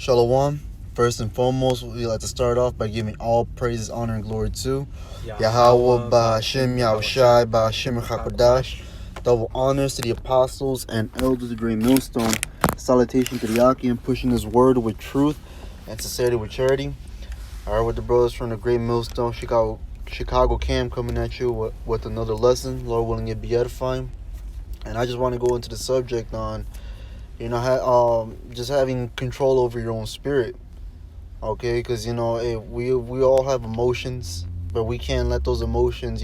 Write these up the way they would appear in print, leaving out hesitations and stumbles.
Shalom. First and foremost, we like to start off by giving all praises, honor, and glory to Yahweh, Ba'Hashem, Yahushai, Ba'Hashem, Hakodash. Double honors to the apostles and elders of the Great Millstone. Salutation to the Yakim, pushing his word with truth and sincerity with charity. All right, with the brothers from the Great Millstone, Chicago Camp coming at you with another lesson. Lord willing, it be edifying. And I just want to go into the subject on just having control over your own spirit, okay? Because we all have emotions, but we can't let those emotions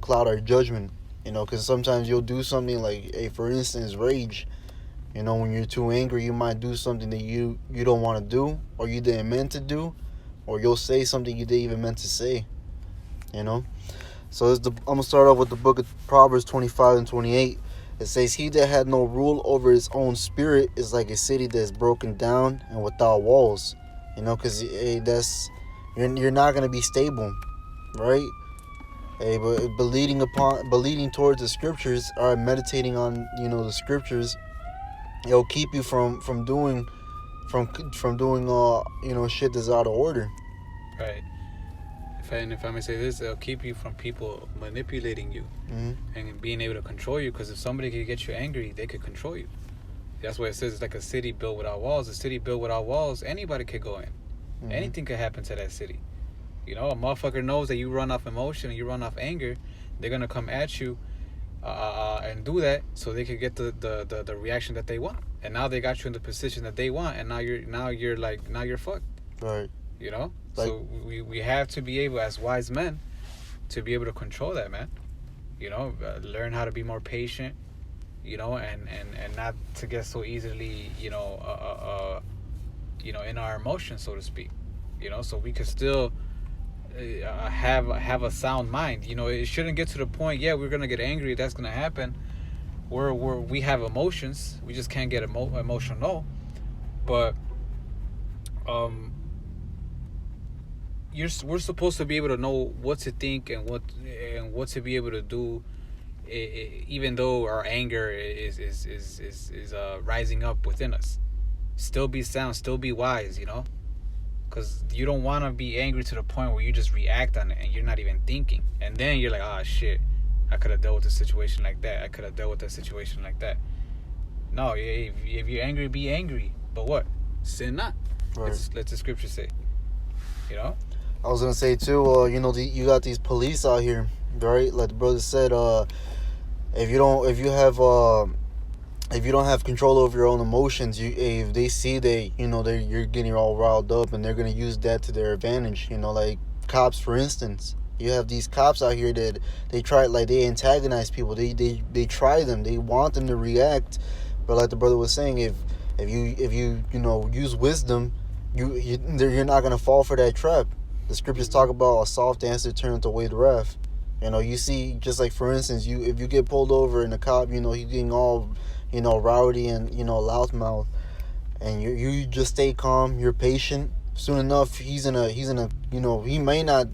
cloud our judgment, because sometimes you'll do something like, for instance, rage. When you're too angry, you might do something that you don't want to do, or you didn't meant to do, or you'll say something you didn't even meant to say. So I'm gonna start off with the book of Proverbs 25 and 28. It says, "He that had no rule over his own spirit is like a city that is broken down and without walls." Because you're not gonna be stable, right? But believing towards the scriptures, or meditating on the scriptures, it'll keep you from doing shit that's out of order. Right. If I may say this, it'll keep you from people manipulating you and being able to control you. Because if somebody could get you angry, they could control you. That's why it says it's like a city built without walls. A city built without walls, anybody could go in. Anything could happen to that city. A motherfucker knows that you run off emotion and you run off anger. They're gonna come at you and do that so they could get the reaction that they want. And now they got you in the position that they want, and now you're fucked. Right. So we have to be able, as wise men, to be able to control that, man. Learn how to be more patient, and not to get so easily, in our emotions, so to speak. So we could still have a sound mind. It shouldn't get to the point, we're gonna get angry, that's gonna happen. We have emotions, we just can't get emotional, but we're supposed to be able to know what to think and what to be able to do, even though our anger is rising up within us. Still be sound, still be wise, because you don't want to be angry to the point where you just react on it and you're not even thinking, and then you're like, oh shit, I could have dealt with a situation like that, I could have dealt with that situation like that. No, if you're angry, be angry, but what? Sin not. Right. Let the scripture say. I was gonna say too, you got these police out here, right? Like the brother said, if you don't have control over your own emotions, if they see that you're getting all riled up, and they're gonna use that to their advantage. Like cops, for instance. You have these cops out here that they antagonize people. They try them. They want them to react, but like the brother was saying, if you use wisdom, you're not gonna fall for that trap. The scriptures talk about a soft answer turned away the wrath. You see, just like for instance, if you get pulled over and the cop, he's getting all, rowdy and loudmouth, and you just stay calm, you're patient. Soon enough, he's in a he may not,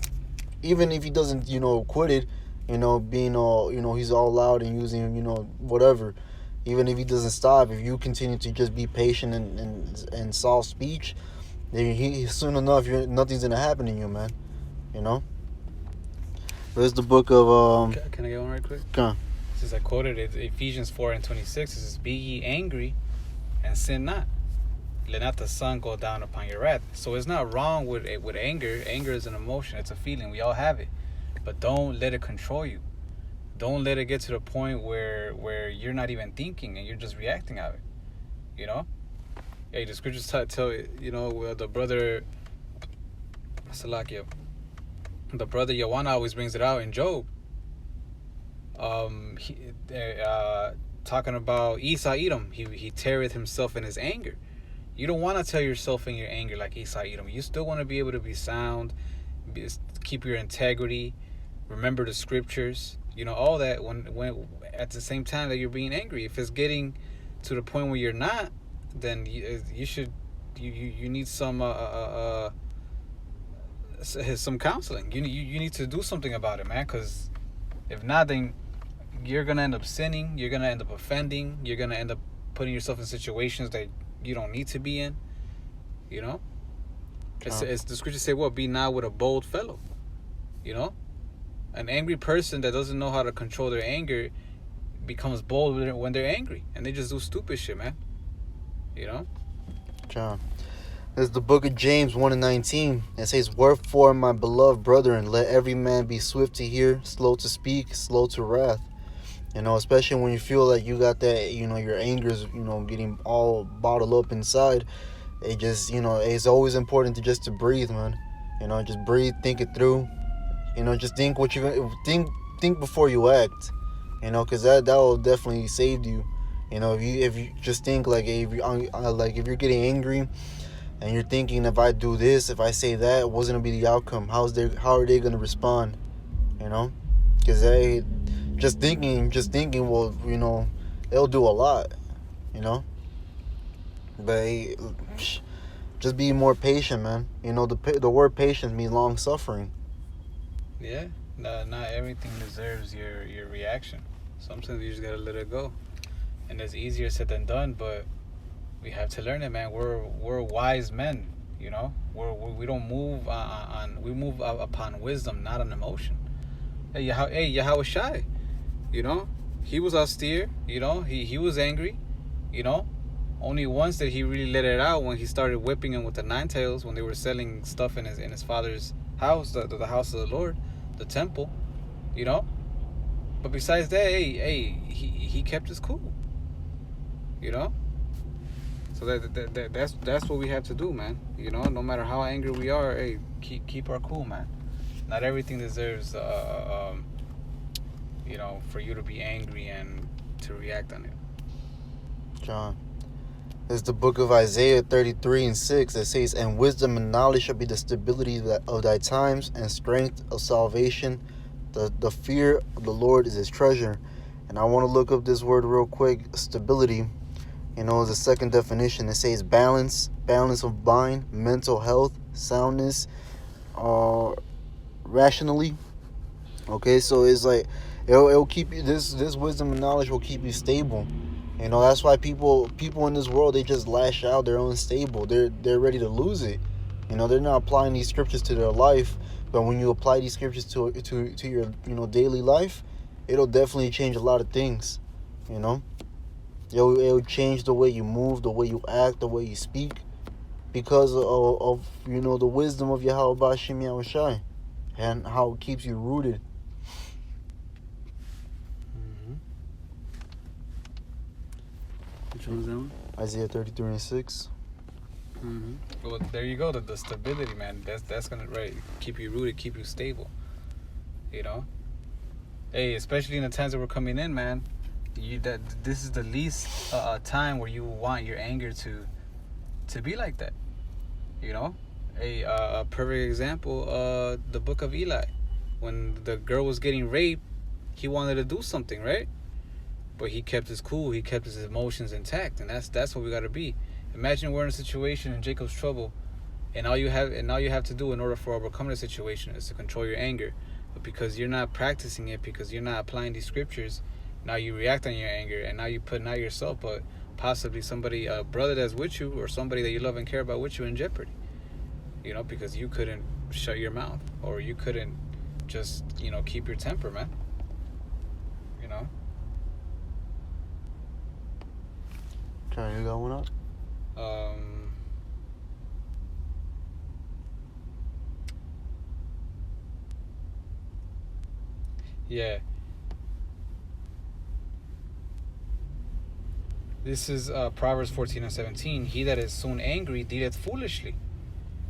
even if he doesn't quit it, being all he's all loud and using whatever. Even if he doesn't stop, if you continue to just be patient and soft speech, soon enough, nothing's gonna happen to you, man. There's the book of Can I get one right quick? Come on. Since I quoted it, Ephesians 4:26, it says, "Be ye angry, and sin not. Let not the sun go down upon your wrath." So it's not wrong with anger. Anger is an emotion; it's a feeling. We all have it, but don't let it control you. Don't let it get to the point where you're not even thinking and you're just reacting out of it. Hey, the scriptures tell the brother Salakia, the brother Yawana always brings it out in Job. Talking about Esau Edom, he teareth himself in his anger. You don't want to tell yourself in your anger like Esau Edom. You still want to be able to be sound, keep your integrity, remember the scriptures, all that. When at the same time that you're being angry, if it's getting to the point where you're not, then you should you need some counseling. You need to do something about it, man. Because if not, then you're gonna end up sinning. You're gonna end up offending. You're gonna end up putting yourself in situations that you don't need to be in. You know, John. it's the scriptures say what? Be not with a bold fellow. You know, an angry person that doesn't know how to control their anger becomes bold when they're angry, and they just do stupid shit, man. You know. John. There's the book of James 1:19. It says, "Wherefore, my beloved brethren, let every man be swift to hear, slow to speak, slow to wrath." You know, especially when you feel like you got that, you know, your anger's, you know, getting all bottled up inside. It just, you know, it's always important to just to breathe, man. You know, just breathe, think it through. You know, just think what you think before you act. You know, because that will definitely save you. You know, if you just think like if you're getting angry and you're thinking, if I do this, if I say that, what's gonna be the outcome? How are they gonna respond? You know, because they just thinking will, you know, it'll do a lot. You know, but hey, just be more patient, man. You know, the word patience means long suffering. Yeah. Not everything deserves your reaction. Sometimes you just gotta let it go, and it's easier said than done. But we have to learn it, man. We're wise men, you know. We don't move we move upon wisdom, not on emotion. Hey, Yahweh Shai, you know, he was austere, you know. He was angry, you know. Only once did he really let it out when he started whipping him with the nine tails when they were selling stuff in his father's house, the house of the Lord, the temple, you know. But besides that, he kept his cool, you know. So that's what we have to do, man. You know, no matter how angry we are, hey, keep our cool, man. Not everything deserves, you know, for you to be angry and to react on it. John. It's the book of Isaiah 33:6. It says, "And wisdom and knowledge shall be the stability of thy times, and strength of salvation. The fear of the Lord is his treasure." And I want to look up this word real quick. Stability. You know, the second definition. It says balance of mind, mental health, soundness, rationally. Okay, so it's like it'll keep you. This wisdom and knowledge will keep you stable. You know, that's why people in this world, they just lash out. They're unstable. They're ready to lose it. You know, they're not applying these scriptures to their life. But when you apply these scriptures to your, you know, daily life, it'll definitely change a lot of things. You know, it'll change the way you move, the way you act, the way you speak, because of you know, the wisdom of Yahweh Bashim Yahushai, and how it keeps you rooted. Which one was that one? Isaiah 33:6. Well, there you go. The stability, man. That's gonna keep you rooted, keep you stable. You know. Hey, especially in the times that we're coming in, man. This is the least time where you want your anger to be like that. You know. A perfect example. The book of Eli, when the girl was getting raped, he wanted to do something, right? But he kept his cool. He kept his emotions intact, and that's what we got to be. Imagine we're in a situation in Jacob's trouble, and all you have to do in order to overcome the situation is to control your anger. But because you're not practicing it, because you're not applying these scriptures, now you react on your anger, and now you put not yourself, but possibly somebody, a brother that's with you, or somebody that you love and care about with you, in jeopardy. You know, because you couldn't shut your mouth, or you couldn't just, you know, keep your temper, man. You know. You got one up? Yeah. This is Proverbs 14:17. He that is soon angry dealeth foolishly,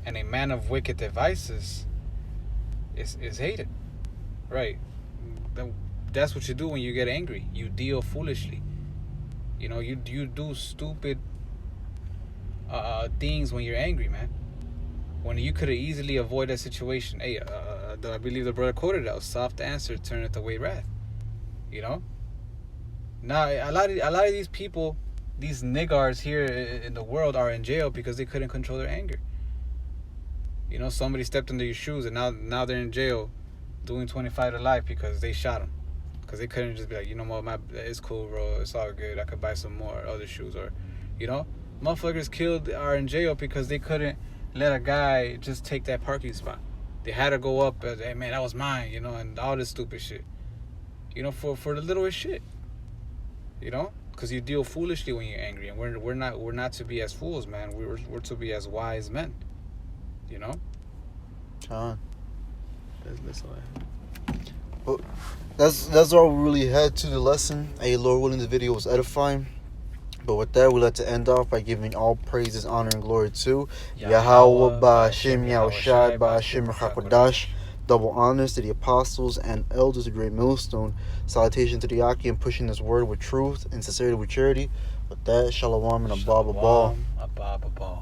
and a man of wicked devices is hated. Right. That's what you do when you get angry. You deal foolishly. You know, you do stupid things when you're angry, man. When you could have easily avoided that situation. Hey, I believe the brother quoted that: "Soft answer turneth away wrath." You know. Now a lot of these people, these niggards here in the world, are in jail because they couldn't control their anger. You know, somebody stepped into your shoes, and now they're in jail, doing 25 to life because they shot them. Because they couldn't just be like, you know what, it's cool, bro. It's all good. I could buy some more other shoes, or, you know. Motherfuckers killed are in jail because they couldn't let a guy just take that parking spot. They had to go up and, hey man, that was mine, you know, and all this stupid shit. You know, for the littlest shit. You know, because you deal foolishly when you're angry, and we're not to be as fools, man. We're to be as wise men. You know. John. That's all I have. Well, that's all we really had to the lesson. Hey, Lord willing, the video was edifying. But with that, we'd like to end off by giving all praises, honor, and glory to Yahweh, Ba'Hashem, Yahushai, Ba'Hashem, Hakodash. Double honors to the apostles and elders of Great Millstone. Salutation to the Yaki and pushing this word with truth and sincerity with charity. With that, shalom and abba. Abba.